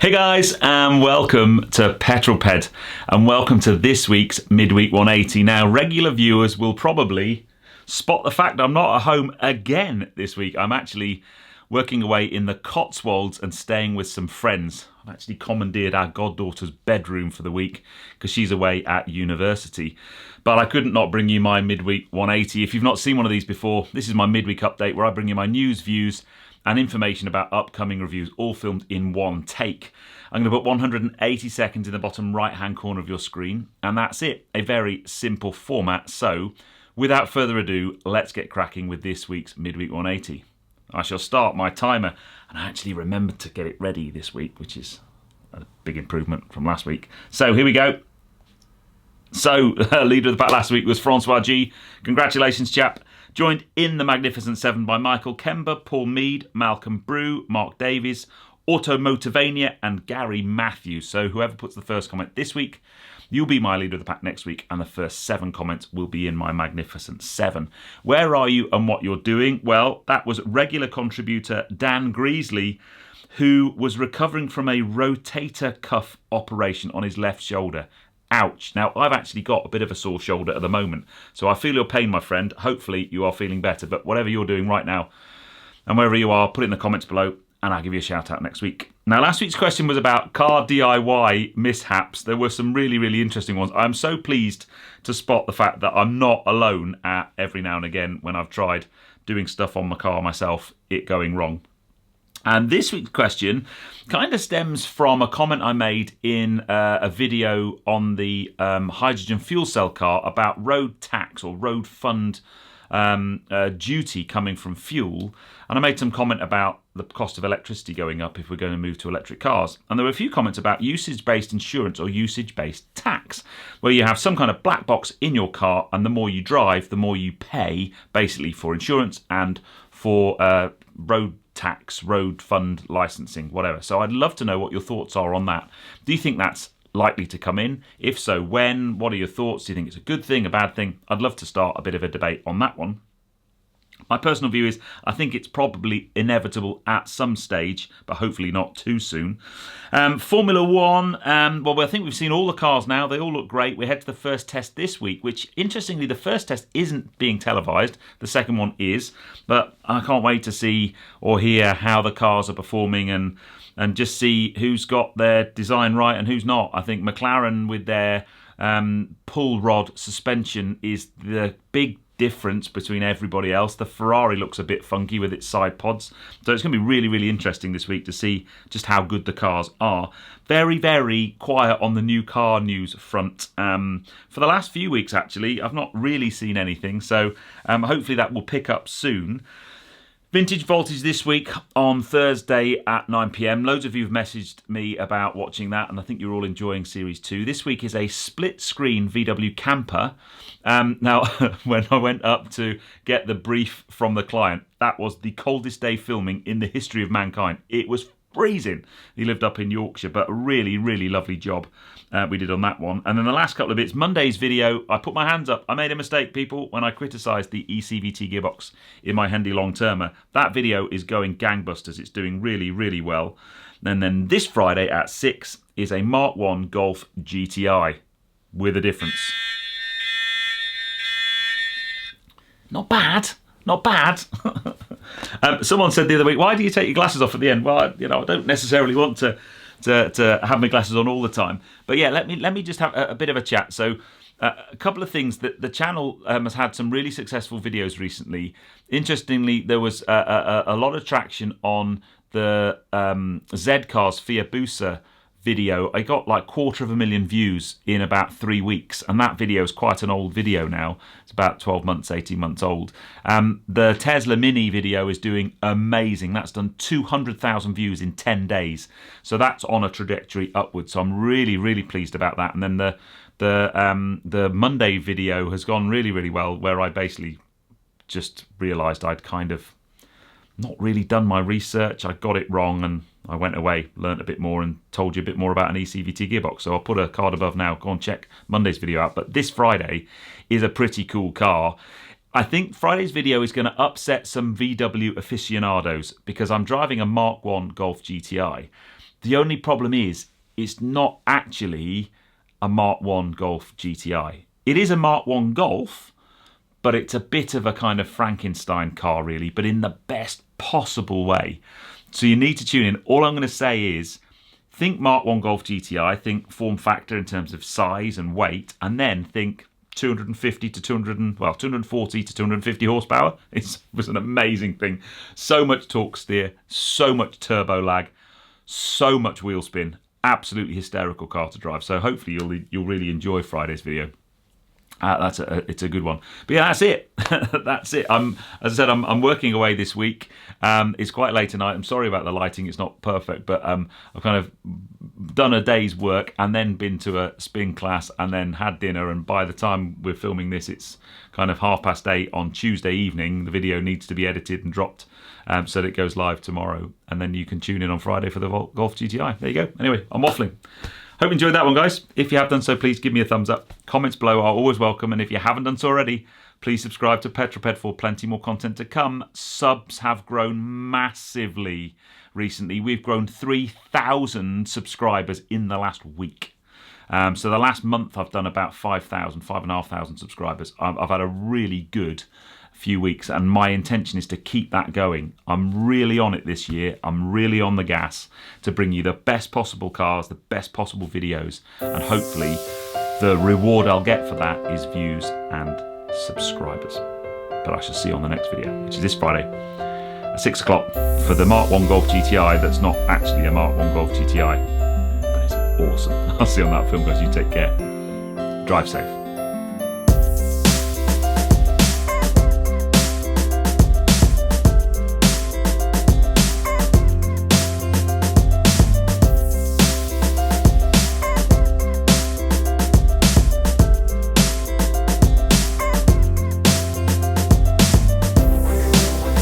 Hey guys, and welcome to Petrol Ped, and welcome to this week's Midweek 180. Now, regular viewers will probably spot the fact I'm not at home again this week. I'm actually working away in the Cotswolds and staying with some friends. I've actually commandeered our goddaughter's bedroom for the week because she's away at university. But I couldn't not bring you my Midweek 180. If you've not seen one of these before, this is my midweek update where I bring you my news, views, and information about upcoming reviews, all filmed in one take. I'm going to put 180 seconds in the bottom right-hand corner of your screen, and that's it. A very simple format. So, without further ado, let's get cracking with this week's Midweek 180. I shall start my timer, and I actually remembered to get it ready this week, which is a big improvement from last week. So, here we go. So, leader of the pack last week was Francois G. Congratulations, chap. Joined in the Magnificent Seven by Michael Kember, Paul Mead, Malcolm Brew, Mark Davies, Automotivania, and Gary Matthews. So whoever puts the first comment this week, you'll be my leader of the pack next week, and the first 7 comments will be in my Magnificent Seven. Where are you and what you're doing? Well, that was regular contributor Dan Greasley, who was recovering from a rotator cuff operation on his left shoulder. Ouch. Now, I've actually got a bit of a sore shoulder at the moment, so I feel your pain, my friend. Hopefully you are feeling better, but whatever you're doing right now, and wherever you are, put it in the comments below, and I'll give you a shout out next week. Now, last week's question was about car DIY mishaps. There were some really, really interesting ones. I'm so pleased to spot the fact that I'm not alone at every now and again when I've tried doing stuff on my car myself, it going wrong. And this week's question kind of stems from a comment I made in a video on the hydrogen fuel cell car about road tax or road fund duty coming from fuel. And I made some comment about the cost of electricity going up if we're going to move to electric cars. And there were a few comments about usage-based insurance or usage-based tax, where you have some kind of black box in your car, and the more you drive, the more you pay, basically, for insurance and for road tax, road fund licensing, whatever. So I'd love to know what your thoughts are on that. Do you think that's likely to come in? If so, when? What are your thoughts? Do you think it's a good thing, a bad thing? I'd love to start a bit of a debate on that one. My personal view is I think it's probably inevitable at some stage, but hopefully not too soon. Formula One, well, I think we've seen all the cars now. They all look great. We head to the first test this week, which, interestingly, the first test isn't being televised. The second one is, but I can't wait to see or hear how the cars are performing and just see who's got their design right and who's not. I think McLaren with their pull rod suspension is the big difference between everybody else. The Ferrari looks a bit funky with its side pods. So it's going to be really, really interesting this week to see just how good the cars are. Very, very quiet on the new car news front. For the last few weeks, actually, I've not really seen anything. So hopefully that will pick up soon. Vintage Voltage this week on Thursday at 9 p.m. Loads of you have messaged me about watching that, and I think you're all enjoying Series 2. This week is a split-screen VW camper. Now, when I went up to get the brief from the client, that was the coldest day filming in the history of mankind. It was freezing. He lived up in Yorkshire, but a really, really lovely job we did on that one. And then the last couple of bits, Monday's video, I put my hands up. I made a mistake, people, when I criticised the eCVT gearbox in my Hendy long-termer. That video is going gangbusters. It's doing really, really well. And then this Friday at 6 is a Mark 1 Golf GTi with a difference. Not bad. Not bad. Someone said the other week, why do you take your glasses off at the end? Well, I don't necessarily want to have my glasses on all the time. But yeah, let me just have a bit of a chat. So a couple of things. That the channel has had some really successful videos recently. Interestingly, there was a lot of traction on the Z Cars Fiat Busa video. I got like 250,000 views in about 3 weeks, and that video is quite an old video now. It's about 12 months, 18 months old. The Tesla Mini video is doing amazing. That's done 200,000 views in 10 days. So that's on a trajectory upwards. So I'm really, really pleased about that. And then the Monday video has gone really, really well, where I basically just realised I'd kind of not really done my research. I got it wrong, and I went away, learnt a bit more, and told you a bit more about an eCVT gearbox. So I'll put a card above now. Go and check Monday's video out. But this Friday is a pretty cool car. I think Friday's video is going to upset some VW aficionados because I'm driving a Mark 1 Golf GTi. The only problem is it's not actually a Mark 1 Golf GTi. It is a Mark 1 Golf, but it's a bit of a kind of Frankenstein car really, but in the best possible way. So you need to tune in. All I'm going to say is think Mark 1 Golf GTi, think form factor in terms of size and weight, and then think 240 to 250 horsepower. It was an amazing thing. So much torque steer, so much turbo lag, so much wheel spin. Absolutely hysterical car to drive. So hopefully you'll really enjoy Friday's video. It's a good one. But yeah, that's it. That's it. As I said, I'm working away this week. It's quite late tonight. I'm sorry about the lighting. It's not perfect, but I've kind of done a day's work and then been to a spin class and then had dinner. And by the time we're filming this, it's kind of 8:30 on Tuesday evening. The video needs to be edited and dropped so that it goes live tomorrow. And then you can tune in on Friday for the Golf GTi. There you go. Anyway, I'm waffling. Hope you enjoyed that one, guys. If you have done so, please give me a thumbs up. Comments below are always welcome. And if you haven't done so already, please subscribe to Petrol Ped for plenty more content to come. Subs have grown massively recently. We've grown 3,000 subscribers in the last week. So the last month I've done about 5,500 subscribers. I've had a really good few weeks, and my intention is to keep that going. I'm really on it this year. I'm really on the gas to bring you the best possible cars, the best possible videos, and hopefully the reward I'll get for that is views and subscribers. But I shall see you on the next video, which is this Friday at 6 o'clock for the Mark 1 Golf GTi. That's not actually a Mark 1 Golf GTi, but it's awesome. I'll see you on that film, guys. You take care. Drive safe.